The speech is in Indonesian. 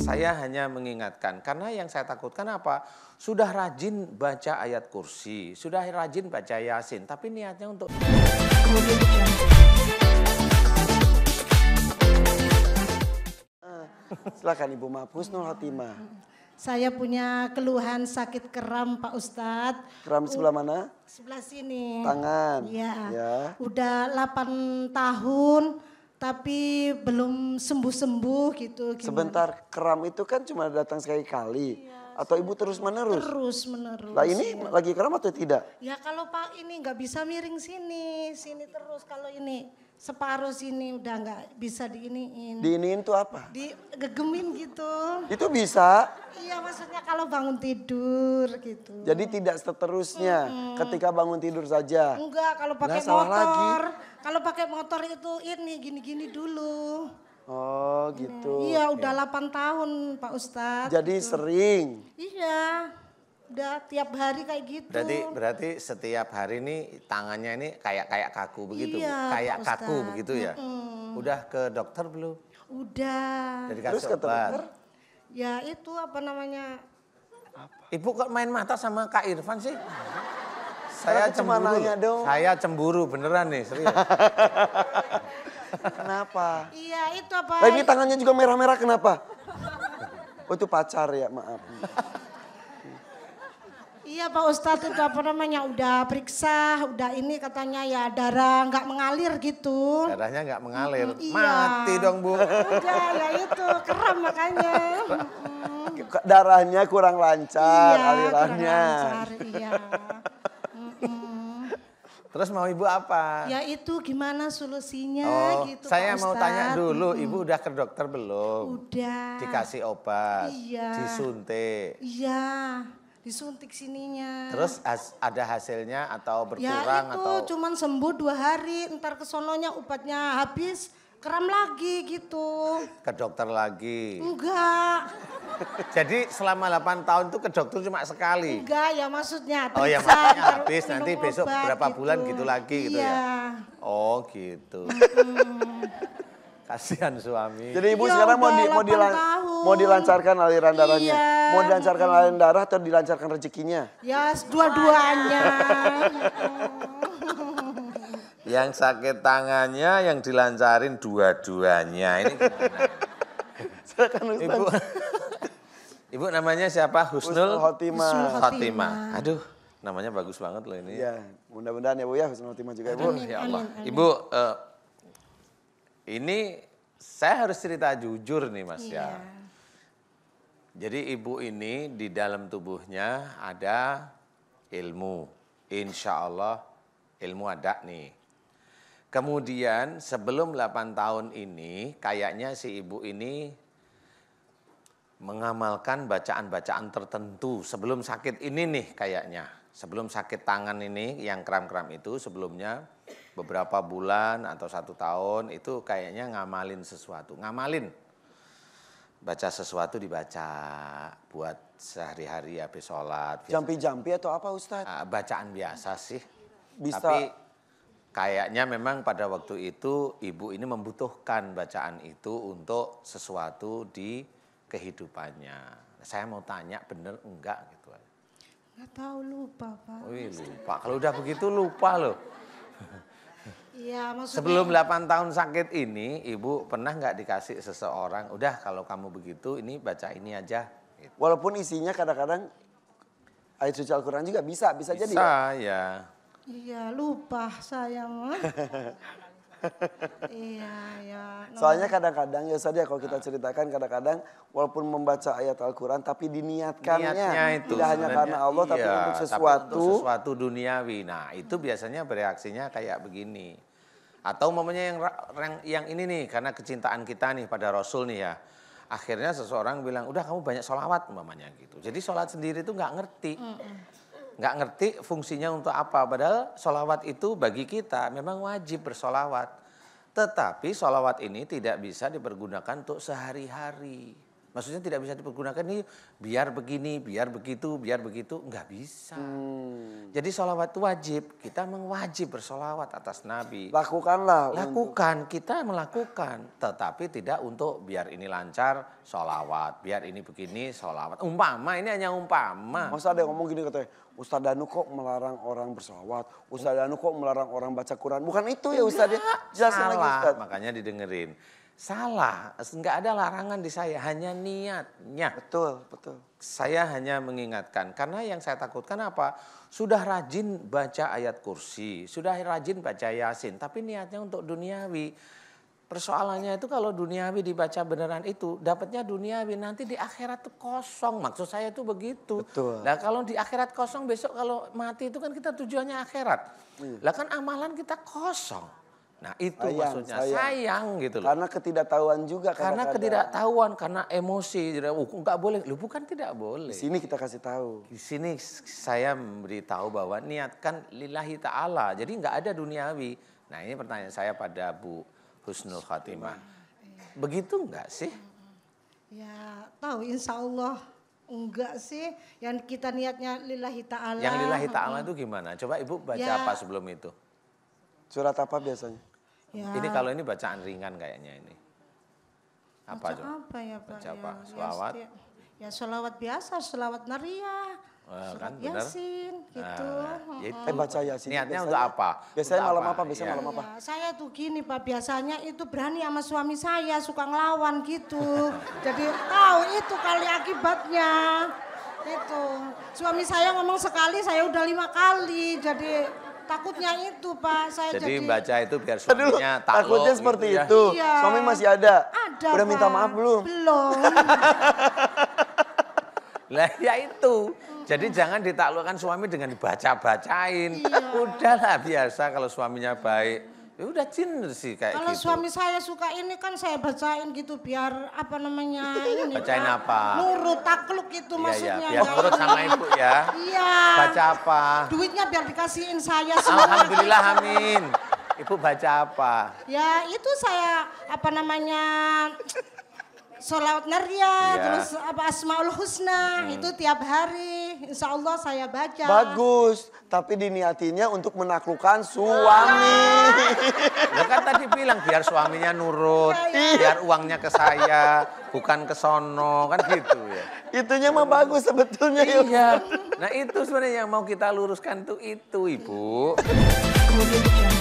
Saya hanya mengingatkan, karena yang saya takutkan apa? Sudah rajin baca ayat kursi, sudah rajin baca Yasin, tapi niatnya untuk... Silakan Ibu Maaf, Husnul Khotimah. Saya punya keluhan sakit kram Pak Ustadz. Kram sebelah mana? Sebelah sini. Tangan. Iya. Ya. Udah 8 tahun tapi belum sembuh-sembuh gitu. Gimana? Sebentar, kram itu kan cuma datang sekali-kali. Iya, atau Ibu terus menerus? Terus menerus. Nah ini ya. lagi kram atau tidak? Ya kalau Pak ini nggak bisa miring sini terus. Kalau ini separuh sini udah nggak bisa diiniin. Diiniin tuh apa? Digegemin gitu. Itu bisa? Iya maksudnya kalau bangun tidur gitu. Jadi tidak seterusnya ketika bangun tidur saja? Enggak, kalau pakai motor. Kalau pakai motor itu ini gini-gini dulu. Oh gitu. Iya udah 8 tahun Pak Ustadz. Jadi gitu. Sering? Iya. Udah tiap hari kayak gitu. Berarti setiap hari ini tangannya ini kayak kaku begitu, iya, kayak kaku begitu ya. Udah ke dokter belum? Udah. Terus ke dokter? Ya itu apa namanya? Ibu kok main mata sama Kak Irfan sih? Saya cemburu. Nanya dong. Saya cemburu beneran nih, serius. Kenapa? Iya itu apa? Nah, ini tangannya juga merah-merah kenapa? Oh itu pacar ya, maaf. Iya Pak Ustadz itu apa namanya udah periksa, udah ini katanya ya darah nggak mengalir gitu. Darahnya nggak mengalir, iya. Mati dong Bu. Udah ya itu kram makanya. Darahnya kurang lancar iya, alirannya. Kurang lancar, iya. Terus mau Ibu apa? Ya itu gimana solusinya gitu saya Pak mau Ustadz. tanya dulu, Ibu udah ke dokter belum? Udah. Dikasih obat, iya. Disuntik. Iya. Disuntik sininya. Terus ada hasilnya atau berkurang ya itu atau? Cuman sembuh 2 hari, ntar kesononya obatnya habis, kram lagi gitu. Ke dokter lagi? Enggak. Jadi selama 8 tahun itu ke dokter cuma sekali? Enggak ya maksudnya. Oh ya maksudnya habis nanti besok berapa gitu. bulan gitu lagi gitu iya. ya? Oh gitu. Kasihan suami. Jadi Ibu ya, sekarang mau dilancarkan aliran darahnya? Iya. Mau dilancarkan aliran darah atau dilancarkan rezekinya? Ya dua-duanya. Yang sakit tangannya yang dilancarin dua-duanya. Ini gimana? Ibu namanya siapa? Husnul Khotimah. Aduh namanya bagus banget loh ini. Ya mudah-mudahan ya Bu ya Husnul Khotimah juga Ibu. Amin, Ya Allah. amin. Ibu ini saya harus cerita jujur nih Mas ya. Jadi ibu ini di dalam tubuhnya ada ilmu. Insya Allah ilmu ada nih. Kemudian sebelum 8 tahun ini kayaknya si ibu ini mengamalkan bacaan-bacaan tertentu sebelum sakit ini nih kayaknya. Sebelum sakit tangan ini yang kram-kram itu sebelumnya beberapa bulan atau 1 tahun itu kayaknya ngamalin sesuatu. Ngamalin. Baca sesuatu dibaca buat sehari-hari habis sholat. Jampi-jampi atau apa Ustadz? Bacaan biasa sih. Bisa. Tapi kayaknya memang pada waktu itu ibu ini membutuhkan bacaan itu untuk sesuatu di kehidupannya. Saya mau tanya bener enggak gitu. Nggak tahu lupa Pak. Wih lupa, kalau udah begitu lupa loh. Iya maksudnya. Sebelum 8 tahun sakit ini, Ibu pernah nggak dikasih seseorang, udah kalau kamu begitu ini baca ini aja. Gitu. Walaupun isinya kadang-kadang ayat suci Al-Quran juga bisa jadi. Bisa ya. Iya lupa saya mah. Iya ya. Soalnya kadang-kadang ya Ustadz ya kalau kita ceritakan kadang-kadang walaupun membaca ayat Al-Quran tapi diniatkannya Niatnya itu tidak hanya karena Allah iya, tapi untuk tapi sesuatu. untuk sesuatu duniawi. Nah itu biasanya bereaksinya kayak begini. Atau umpamanya yang ini nih karena kecintaan kita nih pada Rasul nih ya. Akhirnya seseorang bilang udah kamu banyak sholawat umpamanya gitu. Jadi sholat sendiri itu nggak ngerti. Nggak ngerti fungsinya untuk apa. Padahal sholawat itu bagi kita memang wajib bersolawat. Tetapi sholawat ini tidak bisa dipergunakan untuk sehari-hari. Maksudnya tidak bisa dipergunakan ini biar begini, biar begitu, nggak bisa. Jadi sholawat itu wajib, kita mewajib bersolawat atas Nabi. Lakukanlah. Lakukan, kita melakukan, tetapi tidak untuk biar ini lancar, sholawat, biar ini begini, sholawat. Umpama, ini hanya umpama. Masa ada yang ngomong gini katanya, Ustadz Danu kok melarang orang bersolawat, Ustadz Danu kok melarang orang baca Quran. Bukan itu ya Ustadz, jelasin lagi Salah, Ustadz. makanya didengerin. Salah, nggak ada larangan di saya, hanya niatnya. Betul, betul. Saya hanya mengingatkan, karena yang saya takutkan apa? Sudah rajin baca ayat kursi, sudah rajin baca yasin, tapi niatnya untuk duniawi. Persoalannya itu kalau duniawi dibaca beneran itu, dapatnya duniawi, nanti di akhirat itu kosong. Maksud saya itu begitu. Betul. Nah kalau di akhirat kosong, besok kalau mati itu kan kita tujuannya akhirat. Lah kan amalan kita kosong. Nah itu maksudnya sayang gitu loh. Karena ketidaktahuan juga. Karena ketidaktahuan, karena emosi. Nggak boleh, lu bukan tidak boleh. Di sini kita kasih tahu. Di sini saya memberitahu bahwa niatkan lillahi ta'ala. Jadi nggak ada duniawi. Nah ini pertanyaan saya pada Bu Husnul Khatimah. Begitu nggak sih? Ya tahu insya Allah enggak sih. Yang kita niatnya lillahi ta'ala. Yang lillahi ta'ala itu gimana? Coba Ibu baca apa sebelum itu? Surat apa biasanya? Ya. Ini kalau ini bacaan ringan kayaknya ini. Apa coba? Apa ya Pak? Baca apa? Ya, Selawat? Ya selawat biasa, selawat Naria. Kan Surat benar. Yasin gitu. Ya itu. Baca Yasin. Niatnya untuk apa? Biasanya Untuk malam apa? Biasanya Ya. malam apa? Ya, saya tuh gini Pak, biasanya itu berani sama suami saya, suka ngelawan gitu. Jadi tahu itu kali akibatnya. Itu. Suami saya ngomong sekali, saya udah 5 kali. Jadi takutnya itu Pak, saya Jadi jadi... baca itu biar Aduh, suaminya takluk takutnya gitu seperti ya. itu. Iya. Suami masih ada. Ada Udah minta Pak. maaf belum? Belum. Lah ya itu. Jadi jangan ditaklukkan suami dengan dibaca-bacain. Iya. Udahlah biasa kalau suaminya baik. Ya udah jin sih kayak Kalau gitu. suami saya suka ini kan saya bacain gitu biar apa namanya ini Bacain Pak. apa? Nurut takluk itu Iya, maksudnya. iya. Biar nggak nurut ini. sama ibu ya. Iya. Baca apa? Duitnya biar dikasihin saya semua. Alhamdulillah amin. Ibu baca apa? Ya itu saya apa namanya sholawat Naria, Iya. terus apa Asmaul Husna itu tiap hari. Insya Allah saya baca. Bagus. Tapi diniatinya untuk menaklukkan suami. Ya kan tadi bilang biar suaminya nurut, biar uangnya ke saya, bukan ke sono, kan gitu ya. Itunya mah bagus sebetulnya. Iya. Nah itu sebenarnya yang mau kita luruskan itu Ibu. Audio Jungle.